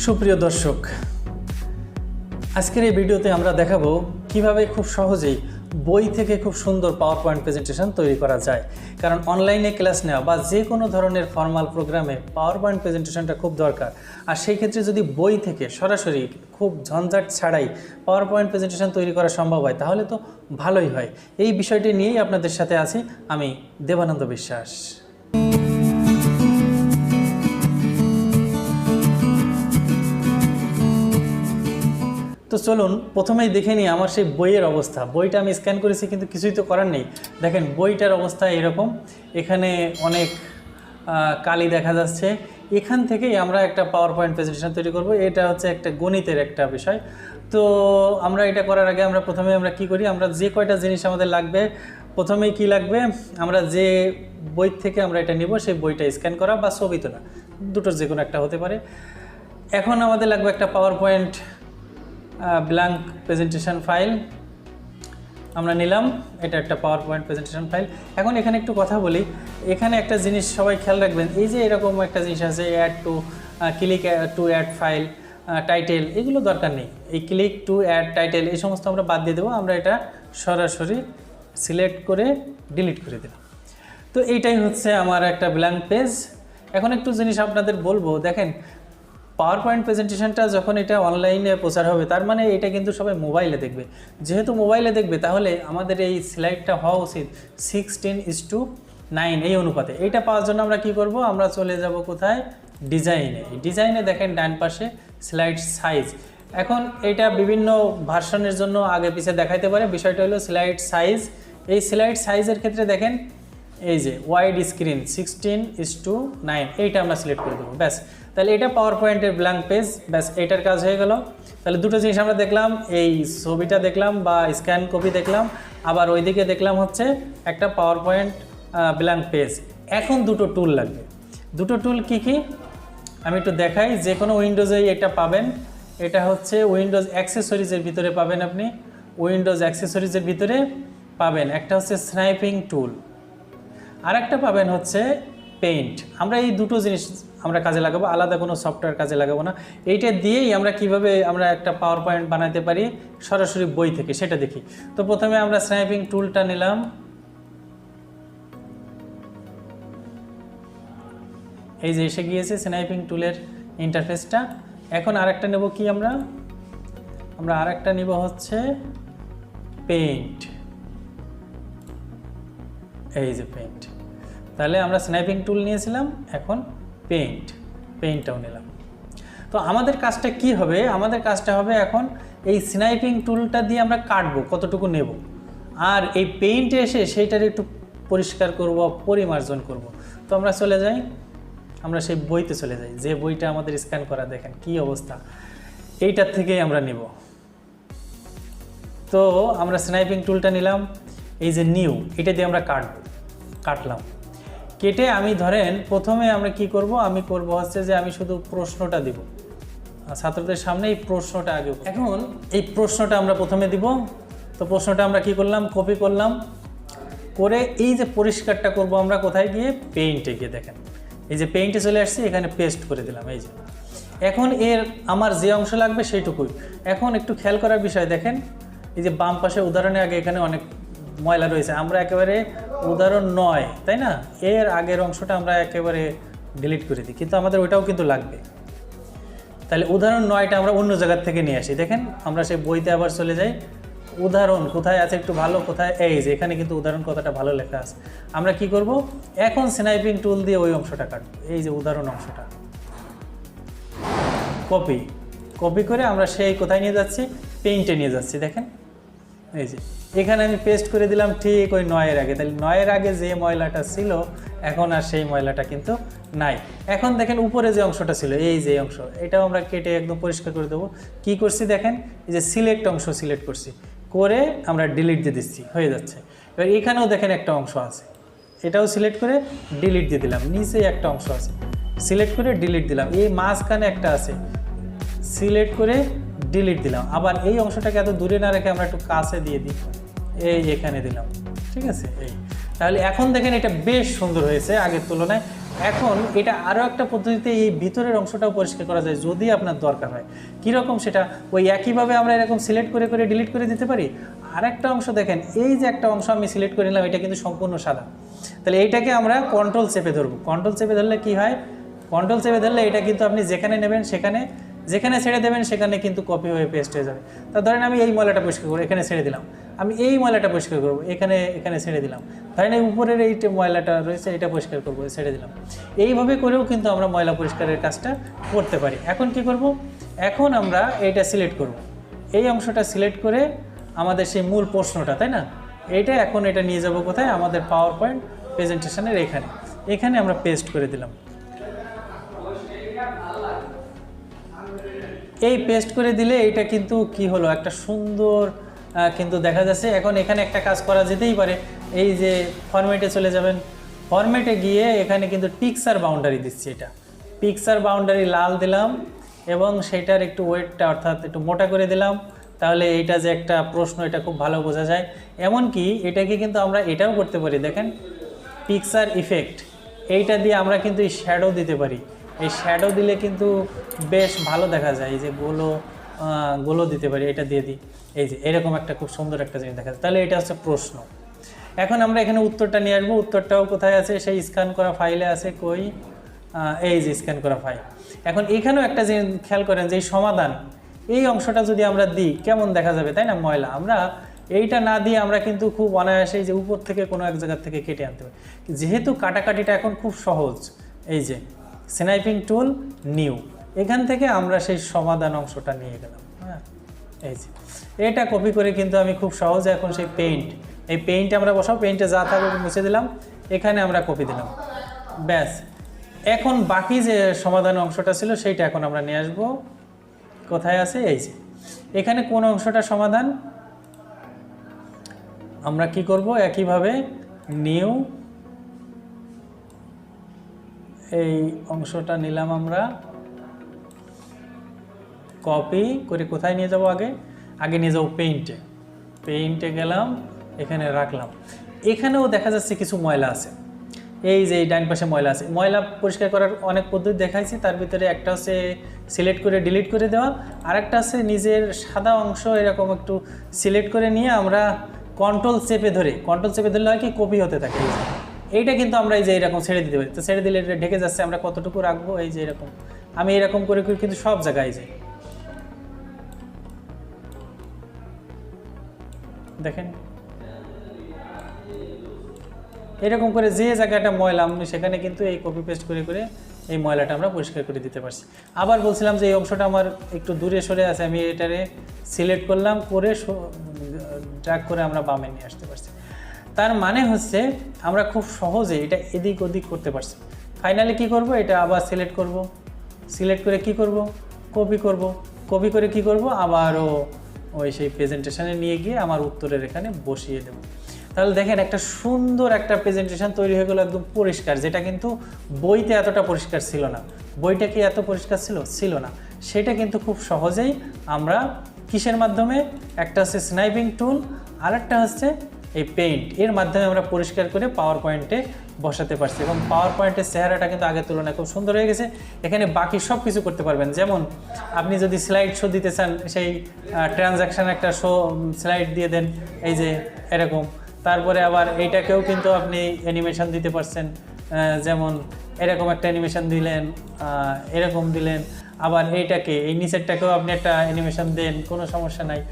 সুপ্রিয় দর্শক, আজকের এই ভিডিওতে আমরা দেখাবো কিভাবে খুব সহজেই বই থেকে খুব সুন্দর পাওয়ার পয়েন্ট প্রেজেন্টেশন তৈরি করা যায়। কারণ অনলাইনে ক্লাস নেওয়া বা যে কোনো ধরনের ফর্মাল প্রোগ্রামে পাওয়ার পয়েন্ট প্রেজেন্টেশনটা খুব দরকার। আর সেই ক্ষেত্রে যদি বই থেকে সরাসরি খুব ঝঞ্ঝাট ছাড়াই পাওয়ার পয়েন্ট প্রেজেন্টেশন তৈরি করা সম্ভব হয় তাহলে তো ভালোই হয়। এই বিষয়টি নিয়েই আপনাদের সাথে আছি আমি, দেবানন্দ বিশ্বাস। তো চলুন প্রথমেই দেখে নিই আমার সেই বইয়ের অবস্থা। বইটা আমি স্ক্যান করেছি কিন্তু কিছুই তো করার নেই। দেখেন বইটার অবস্থা এরকম, এখানে অনেক কালি দেখা যাচ্ছে। এখান থেকেই আমরা একটা পাওয়ার পয়েন্ট প্রেজেন্টেশন তৈরি করব। এটা হচ্ছে একটা গণিতের একটা বিষয়। তো আমরা এটা করার আগে প্রথমে আমরা কি করি, আমরা যে কয়টা জিনিস আমাদের লাগবে, প্রথমেই কি লাগবে, আমরা যে বই থেকে আমরা এটা নিব সেই বইটা স্ক্যান করা, বা ছবি তো না, দুটোর যে কোনো একটা হতে পারে। এখন আমাদের লাগবে একটা power point blank presentation file আমরা নিলাম। এটা একটা পাওয়ার পয়েন্ট প্রেজেন্টেশন ফাইল। এখন এখানে একটু কথা বলি, এখানে একটা জিনিস সবাই খেয়াল রাখবেন, এই যে এরকম একটা জিনিস আছে add to, click to add file, title, এগুলো দরকার নেই। এই ক্লিক টু অ্যাড টাইটেল এই সমস্ত আমরা বাদ দিয়ে দেবো। আমরা এটা সরাসরি সিলেক্ট করে ডিলিট করে দিলাম। তো এইটাই হচ্ছে আমার একটা ব্ল্যাঙ্ক পেজ। এখন একটু জিনিস আপনাদের বলবো, দেখেন পাওয়ার পয়েন্ট প্রেজেন্টেশনটা যখন এটা অনলাইনে প্রচার হবে তার মানে এটা কিন্তু সবাই মোবাইলে দেখবে। যেহেতু মোবাইলে দেখবে তাহলে আমাদের এই স্লাইডটা হওয়া উচিত 16:9 এই অনুপাতে। এইটা পাওয়ার জন্য আমরা কি করব, আমরা চলে যাব কোথায়, ডিজাইনে। ডিজাইনে দেখেন ডান পাশে স্লাইড সাইজ। এখন এটা বিভিন্ন ভার্সনের জন্য আগে পিছে দেখাইতে পারে। বিষয়টা হলো স্লাইড সাইজ। এই স্লাইড সাইজের ক্ষেত্রে দেখেন এই যে ওয়াইড স্ক্রিন 16:9 এইটা আমরা সিলেক্ট করে দেবো। ব্যাস, তাহলে এটা পাওয়ার পয়েন্টের ব্ল্যাঙ্ক পেজ। ব্যাস, এটার কাজ হয়ে গেল। তাহলে দুটো জিনিস আমরা দেখলাম, এই ছবিটা দেখলাম বা স্ক্যান কপি দেখলাম, আবার ওইদিকে দেখলাম হচ্ছে একটা পাওয়ার পয়েন্ট ব্ল্যাঙ্ক পেজ। এখন দুটো টুল লাগবে। দুটো টুল কি কি আমি একটু দেখাই। যে কোনো উইন্ডোজেই এটা পাবেন। এটা হচ্ছে উইন্ডোজ অ্যাক্সেসরিজের ভিতরে পাবেন, আপনি উইন্ডোজ অ্যাক্সেসরিজের ভিতরে পাবেন। একটা হচ্ছে স্নাইপিং টুল, আর একটা পাবেন হচ্ছে পেইন্ট। আমরা এই দুটো জিনিস আমরা কাজে লাগাবো, আলাদা কোনো সফটওয়্যার কাজে লাগাবো না। এইটা দিয়েই আমরা কিভাবে আমরা একটা পাওয়ার পয়েন্ট বানাতে পারি সরাসরি বই থেকে সেটা দেখি। তো প্রথমে আমরা স্নাইপিং টুলটা নিলাম, এই যে এসে গিয়েছে স্নাইপিং টুলের ইন্টারফেসটা। এখন আরেকটা নেব কি, আমরা আরেকটা নিব হচ্ছে পেইন্ট। এই যে পেইন্ট। তাহলে আমরা স্ন্যাপিং টুল নিয়েছিলাম, এখন পেইন্টটাও নিলাম। তো আমাদের কাজটা কি হবে, আমাদের কাজটা হবে এখন এই স্ন্যাপিং টুলটা দিয়ে আমরা কাটবো কতটুকু নেব, আর এই পেইন্টে এসে সেইটার একটু পরিষ্কার করব, পরিমার্জন করব। তো আমরা চলে যাই, আমরা সেই বইতে চলে যাই, যে বইটা আমাদের স্ক্যান করা। দেখেন কি অবস্থা, এইটার থেকেই আমরা নিব। তো আমরা স্ন্যাপিং টুলটা নিলাম, এই যে নিউ, এটা দিয়ে আমরা কাটলাম। কেটে আমি ধরেন প্রথমে আমরা কি করব, আমি করব হচ্ছে যে আমি শুধু প্রশ্নটা দিব ছাত্রদের সামনে। এই প্রশ্নটা আগে, এখন এই প্রশ্নটা আমরা প্রথমে দিব। তো প্রশ্নটা আমরা কি করলাম, কপি করলাম, করে এই যে পরিষ্কারটা করব আমরা কোথায় গিয়ে, পেইন্টে গিয়ে। দেখেন এই যে পেইন্টে চলে আসছি, এখানে পেস্ট করে দিলাম। এই যে এখন এর আমার যে অংশ লাগবে সেইটুকুই। এখন একটু খেয়াল করার বিষয়, দেখেন এই যে বাম পাশে উদাহরণে আগে এখানে অনেক ময়লা রয়েছে, আমরা একেবারে উদাহরণ 9, তাই না, এর আগের অংশটা আমরা একেবারে ডিলিট করে দিই, কিন্তু আমাদের ওইটাও কিন্তু লাগবে। তাহলে উদাহরণ 9টা আমরা অন্য জায়গার থেকে নিয়ে আসি। দেখেন আমরা সেই বইতে আবার চলে যাই, উদাহরণ কোথায় আছে একটু ভালো, কোথায়, এই যে এখানে কিন্তু উদাহরণ কথাটা ভালো লেখা আছে। আমরা কি করব, এখন স্ন্যাইপিং টুল দিয়ে ওই অংশটা কাটবো। এই যে উদাহরণ অংশটা কপি করে আমরা সেই কোথায় নিয়ে যাচ্ছি, পেইন্টে নিয়ে যাচ্ছি। দেখেন এই যে এখানে আমি পেস্ট করে দিলাম ঠিক ওই 9-এর আগে। তাহলে 9-এর আগে যে ময়লাটা ছিল এখন আর সেই ময়লাটা কিন্তু নাই। এখন দেখেন উপরে যে অংশটা ছিল, এই যে অংশ, এটাও আমরা কেটে একদম পরিষ্কার করে দেবো। কি করছি দেখেন, এই যে সিলেক্ট অংশ সিলেক্ট করছি, করে আমরা ডিলিট দিয়ে দিচ্ছি, হয়ে যাচ্ছে। এবার এখানেও দেখেন একটা অংশ আছে, এটাও সিলেক্ট করে ডিলিট দিয়ে দিলাম। নিচে একটা অংশ আছে, সিলেক্ট করে ডিলিট দিলাম। এই মাঝখানে একটা আছে, সিলেক্ট করে ডিলিট দিলাম। আবার এই অংশটাকে এত দূরে না রেখে আমরা একটু কাছে দিয়ে দিই, এই এখানে দিলাম। ঠিক আছে, এই তাহলে এখন দেখেন এটা বেশ সুন্দর হয়েছে আগের তুলনায়। এখন এটা আরও একটা পদ্ধতিতে এই ভিতরের অংশটাও পরিষ্কার করা যায় যদি আপনার দরকার হয়। কীরকম সেটা, ওই একইভাবে আমরা এরকম সিলেক্ট করে করে ডিলিট করে দিতে পারি। আর একটা অংশ দেখেন, এই যে একটা অংশ আমি সিলেক্ট করে নিলাম, এটা কিন্তু সম্পূর্ণ সাদা। তাহলে এইটাকে আমরা কন্ট্রোল চেপে ধরবো। কন্ট্রোল চেপে ধরলে কি হয়, কন্ট্রোল চেপে ধরলে এটা কিন্তু আপনি যেখানে নেবেন সেখানে, যেখানে ছেড়ে দেবেন সেখানে কিন্তু কপি হয়ে পেস্ট হয়ে যাবে। তা ধরেন আমি এই ময়লাটা পরিষ্কার করবো, এখানে ছেড়ে দিলাম। আমি এই ময়লাটা পরিষ্কার করবো, এখানে এখানে ছেড়ে দিলাম। ধরেন এই উপরের এই ময়লাটা রয়েছে, এটা পরিষ্কার করবো, ছেড়ে দিলাম। এইভাবে করেও কিন্তু আমরা ময়লা পরিষ্কারের কাজটা করতে পারি। এখন কি করব, এখন আমরা এইটা সিলেক্ট করব, এই অংশটা সিলেক্ট করে আমাদের সেই মূল প্রশ্নটা, তাই না, এইটা এখন এটা নিয়ে যাব কোথায়, আমাদের পাওয়ার পয়েন্ট প্রেজেন্টেশনের এখানে, এখানে আমরা পেস্ট করে দিলাম। এই পেস্ট করে দিলে এইটা কিন্তু কি হলো, একটা সুন্দর কিন্তু দেখা যাচ্ছে। এখন এখানে একটা কাজ করা যেতেই পারে, এই যে ফরম্যাটে চলে যাবেন, ফরম্যাটে গিয়ে এখানে কিন্তু পিকচার বাউন্ডারি দিচ্ছি। এটা পিকচার বাউন্ডারি লাল দিলাম এবং সেটার একটু ওয়েটটা অর্থাৎ একটু মোটা করে দিলাম। তাহলে এইটা যে একটা প্রশ্ন, এটা খুব ভালো বোঝা যায়। এমনকি এটাকে কিন্তু আমরা এটাও করতে পারি, দেখেন পিকচার ইফেক্ট, এইটা দিয়ে আমরা কিন্তু এই শ্যাডো দিতে পারি। এই শ্যাডো দিলে কিন্তু বেশ ভালো দেখা যায়। এই যে গোলো দিতে পারি, এটা দিয়ে দিই, এই যে এরকম একটা খুব সুন্দর একটা জিনিস দেখা যায়। তাহলে এটা হচ্ছে প্রশ্ন। এখন আমরা এখানে উত্তরটা নিয়ে আসবো। উত্তরটাও কোথায় আছে, সেই স্ক্যান করা ফাইলে আছে। কই, এই যে স্ক্যান করা ফাইল। এখন এখানেও একটা জিনিস খেয়াল করেন, যে সমাধান, এই অংশটা যদি আমরা দিই কেমন দেখা যাবে, তাই না, ময়লা। আমরা এইটা না দিয়ে আমরা কিন্তু খুব অনায়াসেই যে উপর থেকে কোনো এক জায়গা থেকে কেটে আনতে পারি। যেহেতু কাটাকাটিটা এখন খুব সহজ, এই যে স্নাইপিং টুল নিউ, এখান থেকে আমরা সেই সমাধান অংশটা নিয়ে গেলাম। হ্যাঁ, এই যে এটা কপি করে কিন্তু আমি খুব সহজে এখন সেই পেইন্ট, এই পেইন্টে আমরা বসাবো, পেইন্টে যা থাকবে মুছে দিলাম, এখানে আমরা কপি দিলাম, ব্যাস। এখন বাকি যে সমাধান অংশটা ছিল সেইটা এখন আমরা নিয়ে আসবো। কোথায় আছে, এই যে এখানে কোন অংশটা সমাধান, আমরা কি করব, একইভাবে নিউ, এই অংশটা নিলাম আমরা, কপি করে কোথায় নিয়ে যাব, আগে নিয়ে যাব পেইন্টে। পেইন্টে গেলাম, এখানে রাখলাম। এখানেও দেখা যাচ্ছে কিছু ময়লা আছে, এই যে ডান পাশে ময়লা আছে। ময়লা পরিষ্কার করার অনেক পদ্ধতি দেখাইছি, তার ভিতরে একটা হচ্ছে সিলেক্ট করে ডিলিট করে দেওয়া, আর একটা আছে নিজের সাদা অংশ এরকম একটু সিলেক্ট করে নিয়ে আমরা কন্ট্রোল চেপে ধরলে হয় কি, কপি হতে থাকে। এইটা কিন্তু আমরা এই যে এরকম ছেড়ে দিতে পারি। তো ছেড়ে দিলে এটা ঢেকে যাচ্ছে, আমরা কতটুকু রাখবো, এই যে এরকম আমি এরকম করে কিন্তু সব জায়গায় যে দেখেন এরকম করে যে জায়গাটা ময়লা আমি সেখানে কিন্তু এই কপি পেস্ট করে করে এই ময়লাটা আমরা পরিষ্কার করে দিতে পারছি। আবার বলছিলাম যে এই অংশটা আমার একটু দূরে সরে আছে, আমি এটারে সিলেক্ট করলাম, করে ড্র্যাগ করে আমরা বামে নিয়ে আসতে পারছি। তার মানে হচ্ছে আমরা খুব সহজে এটা এদিক ওদিক করতে পারছি। ফাইনালি কি করব, এটা আবার সিলেক্ট করব, সিলেক্ট করে কি করব, কপি করব, কপি করে কি করব, আবারও ওই সেই প্রেজেন্টেশনে নিয়ে গিয়ে আমার উত্তরের এখানে বসিয়ে দেব। তাহলে দেখেন একটা সুন্দর একটা প্রেজেন্টেশন তৈরি হয়ে গেল, একদম পরিষ্কার, যেটা কিন্তু বইতে এতটা পরিষ্কার ছিল না। বইটা কি এত পরিষ্কার ছিল না, সেটা কিন্তু খুব সহজেই আমরা কিসের মাধ্যমে, একটা হচ্ছে স্নাইপিং টুল, আর একটা হচ্ছে এই পেইন্ট, এর মাধ্যমে আমরা পরিষ্কার করে পাওয়ার পয়েন্টে বসাতে পারছি। এবং পাওয়ার পয়েন্টের চেহারাটা কিন্তু আগের তুলনায় খুব সুন্দর হয়ে গেছে। এখানে বাকি সব কিছু করতে পারবেন, যেমন আপনি যদি স্লাইড শো দিতে চান, সেই ট্রানজ্যাকশান একটা শো স্লাইড দিয়ে দেন, এই যে এরকম। তারপরে আবার এইটাকেও কিন্তু আপনি অ্যানিমেশন দিতে পারছেন, যেমন এরকম একটা অ্যানিমেশন দিলেন, এরকম দিলেন। আবার এইটাকে, এই নিচেরটাকেও আপনি একটা অ্যানিমেশন দেন, কোনো সমস্যা নাই।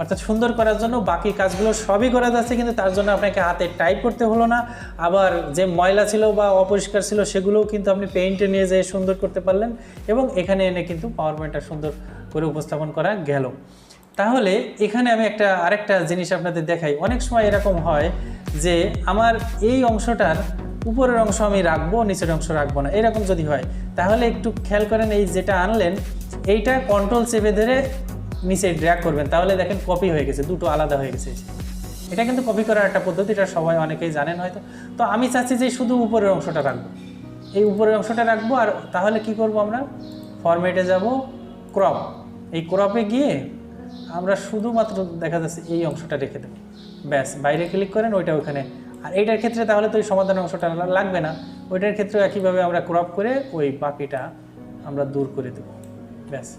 অর্থাৎ সুন্দর করার জন্য বাকি কাজগুলো সবই করা যাচ্ছে, কিন্তু তার জন্য আপনাকে হাতে টাইপ করতে হলো না। আবার যে ময়লা ছিল বা অপরিষ্কার ছিল সেগুলোও কিন্তু আপনি পেইন্টে নিয়ে যেয়ে সুন্দর করতে পারলেন, এবং এখানে এনে কিন্তু পাওয়ার পয়েন্টটা সুন্দর করে উপস্থাপন করা গেল। তাহলে এখানে আমি আরেকটা জিনিস আপনাদের দেখাই। অনেক সময় এরকম হয় যে আমার এই অংশটার উপরের অংশ আমি রাখবো, নিচের অংশ রাখবো না, এরকম যদি হয় তাহলে একটু খেয়াল করেন, এই যেটা আনলেন এইটা কন্ট্রোল চেপে ধরে নিচে ড্র্যাগ করবেন, তাহলে দেখেন কপি হয়ে গেছে, দুটো আলাদা হয়ে গেছে। এটা কিন্তু কপি করার একটা পদ্ধতি, এটা সবাই অনেকেই জানেন হয়তো। তো আমি চাচ্ছি যে শুধু উপরের অংশটা রাখবো, এই উপরের অংশটা রাখবো। আর তাহলে কি করব, আমরা ফরম্যাটে যাব, ক্রপ, এই ক্রপে গিয়ে আমরা শুধুমাত্র দেখা যাচ্ছে এই অংশটা রেখে দেবো, ব্যাস। বাইরে ক্লিক করেন, ওইটা ওখানে আর এইটার ক্ষেত্রে তাহলে তো ওই সমাধান অংশটা লাগবে না, ওইটার ক্ষেত্রেও একইভাবে আমরা ক্রপ করে ওই বাকিটা আমরা দূর করে দেব, ব্যাস।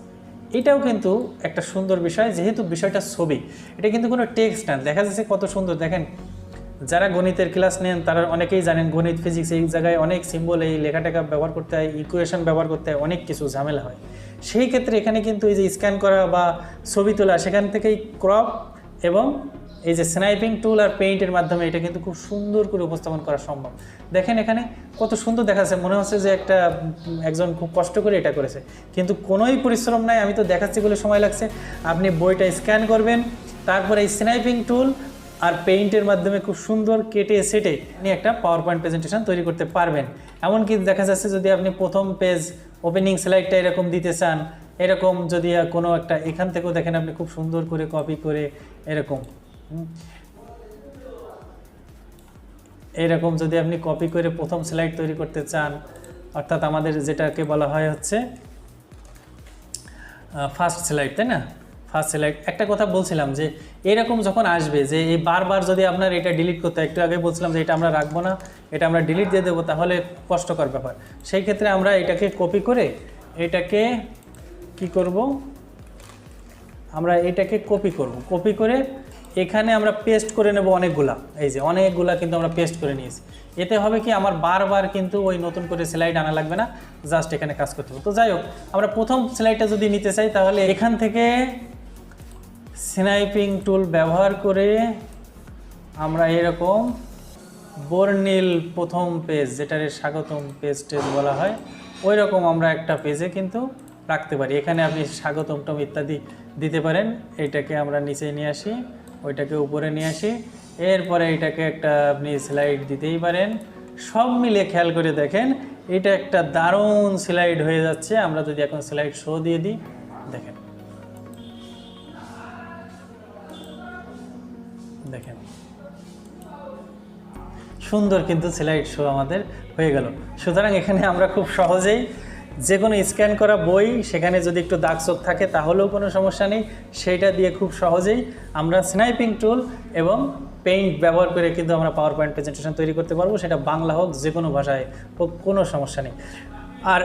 এটাও কিন্তু একটা সুন্দর বিষয়, যেহেতু বিষয়টা ছবি, এটা কিন্তু কোনো টেক্সট না। দেখা যাচ্ছে কত সুন্দর, দেখেন যারা গণিতের ক্লাস নেন তারা অনেকেই জানেন গণিত ফিজিক্স এই জায়গায় অনেক সিম্বল, এই লেখাটাকে ব্যবহার করতে হয়, ইকুয়েশন ব্যবহার করতে হয়, অনেক কিছু ঝামেলা হয়। সেই ক্ষেত্রে এখানে কিন্তু এই যে স্ক্যান করা বা ছবি তোলা, সেখান থেকেই ক্রপ এবং এই যে স্নাইপিং টুল আর পেইন্টের মাধ্যমে এটা কিন্তু খুব সুন্দর করে উপস্থাপন করা সম্ভব। দেখেন এখানে কত সুন্দর দেখা যাচ্ছে, মনে হচ্ছে যে একজন খুব কষ্ট করে এটা করেছে, কিন্তু কোনোই পরিশ্রম নাই। আমি তো দেখাচ্ছি বলে সময় লাগছে। আপনি বইটা স্ক্যান করবেন, তারপরে এই স্নাইপিং টুল আর পেইন্টের মাধ্যমে খুব সুন্দর কেটে সেটে আপনি একটা পাওয়ার পয়েন্ট প্রেজেন্টেশন তৈরি করতে পারবেন। এমনকি দেখা যাচ্ছে যদি আপনি প্রথম পেজ ওপেনিং স্লাইডটা এরকম দিতে চান, এরকম যদি কোনো একটা এখান থেকেও দেখেন আপনি খুব সুন্দর করে কপি করে এরকম যদি আপনি কপি করে প্রথম স্লাইড তৈরি করতে চান, অর্থাৎ আমাদের যেটাকে বলা হয় হচ্ছে ফার্স্ট স্লাইড, তাই না? First slide. একটা কথা বলছিলাম যে এরকম যখন আসবে যে এই বারবার যদি আপনার এটা ডিলিট করতে, একটু আগে বলছিলাম যে এটা আমরা রাখবো না, এটা আমরা ডিলিট দিয়ে দেবো, তাহলে কষ্টকর ব্যাপার। সেই ক্ষেত্রে আমরা এটাকে কপি করে এটাকে কি করব, আমরা এটাকে কপি করে এখানে আমরা পেস্ট করে নেব অনেকগুলা। এই যে অনেকগুলা কিন্তু আমরা পেস্ট করে নিয়েছি। এতে হবে কি, আমার বারবার কিন্তু ওই নতুন করে স্লাইড আনা লাগবে না, জাস্ট এখানে কাজ করতে হবে। তো যাই হোক, আমরা প্রথম স্লাইডটা যদি নিতে চাই তাহলে এখান থেকে স্নাইপিং টুল ব্যবহার করে আমরা এরকম বর্ণিল প্রথম পেজ, যেটারে স্বাগতম পেজ বলা হয়, ওই রকম আমরা একটা পেজে কিন্তু রাখতে পারি। এখানে আপনি স্বাগতম ইত্যাদি দিতে পারেন। এইটাকে আমরা নিচে নিয়ে আসি, ওইটাকে উপরে নিয়ে আসি, এরপরে এটাকে একটা আপনি স্লাইড দিতেই পারেন। সব মিলে খেয়াল করে দেখেন এটা একটা দারুণ স্লাইড হয়ে যাচ্ছে। আমরা যদি এখন স্লাইড শো দিয়ে দিই, দেখেন সুন্দর কিন্তু স্লাইড শো আমাদের হয়ে গেল। সুতরাং এখানে আমরা খুব সহজেই যে কোনো স্ক্যান করা বই, সেখানে যদি একটু দাগ চোখ থাকে তাহলেও কোনো সমস্যা নেই, সেইটা দিয়ে খুব সহজেই আমরা স্নাইপিং টুল এবং পেইন্ট ব্যবহার করে কিন্তু আমরা পাওয়ার পয়েন্ট প্রেজেন্টেশন তৈরি করতে পারবো। সেটা বাংলা হোক, যে কোনো ভাষায় হোক, কোনো সমস্যা নেই। আর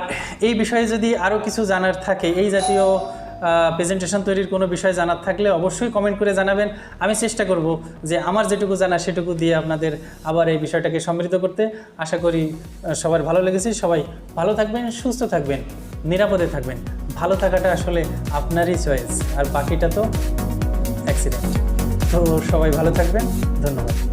এই বিষয়ে যদি আরও কিছু জানার থাকে, এই জাতীয় প্রেজেন্টেশন তৈরির কোনো বিষয় জানার থাকলে অবশ্যই কমেন্ট করে জানাবেন। আমি চেষ্টা করব যে আমার যেটুকু জানা সেটুকু দিয়ে আপনাদের আবার এই বিষয়টাকে সমৃদ্ধ করতে। আশা করি সবার ভালো লেগেছে। সবাই ভালো থাকবেন, সুস্থ থাকবেন, নিরাপদে থাকবেন। ভালো থাকাটা আসলে আপনারই চয়েস, আর বাকিটা তো অ্যাক্সিডেন্ট। তো সবাই ভালো থাকবেন, ধন্যবাদ।